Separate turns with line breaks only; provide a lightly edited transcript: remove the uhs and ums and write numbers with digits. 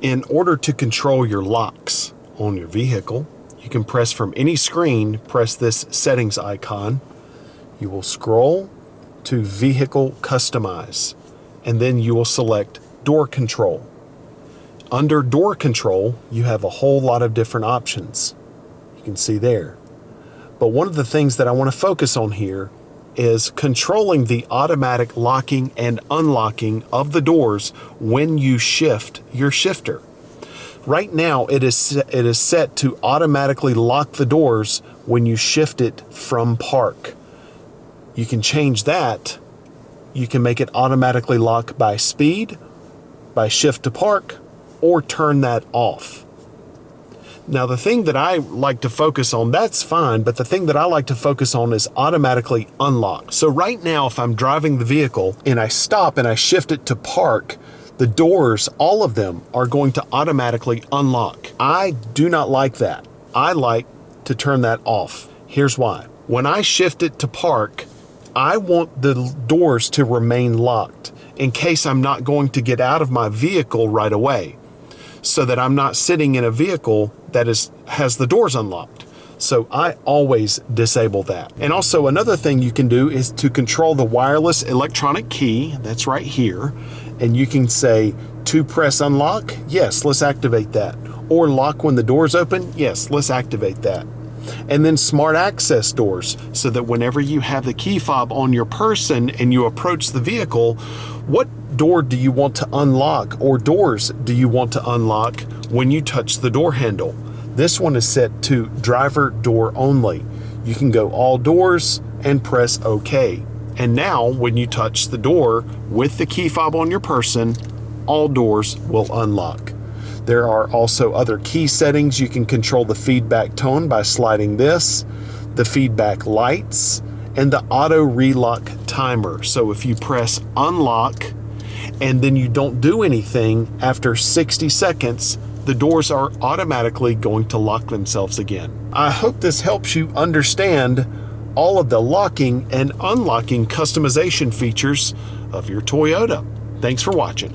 In order to control your locks on your vehicle, you can press from any screen, press this settings icon. You will scroll to Vehicle Customize, and then you will select Door Control. Under Door Control, you have a whole lot of different options. You can see there. But one of the things that I want to focus on here is controlling the automatic locking and unlocking of the doors when you shift your shifter. Right now, it is set to automatically lock the doors when you shift it from park. You can change that. You can make it automatically lock by speed, by shift to park, or turn that off. Now, the thing that I like to focus on, that's fine, but the thing that I like to focus on is automatically unlock. So right now, if I'm driving the vehicle and I stop and I shift it to park, the doors, all of them, are going to automatically unlock. I do not like that. I like to turn that off. Here's why. When I shift it to park, I want the doors to remain locked in case I'm not going to get out of my vehicle right away, so that I'm not sitting in a vehicle that has the doors unlocked. So I always disable that. And also another thing you can do is to control the wireless electronic key. That's right here. And you can say to press unlock. Yes, let's activate that. Or lock when the doors open. Yes, let's activate that. And then smart access doors, so that whenever you have the key fob on your person and you approach the vehicle, what door do you want to unlock, or doors do you want to unlock when you touch the door handle? This one is set to driver door only. You can go all doors and press OK. And now when you touch the door with the key fob on your person, all doors will unlock. There are also other key settings. You can control the feedback tone by sliding this, the feedback lights, and the auto relock timer. So if you press unlock and then you don't do anything, after 60 seconds, the doors are automatically going to lock themselves again. I hope this helps you understand all of the locking and unlocking customization features of your Toyota. Thanks for watching.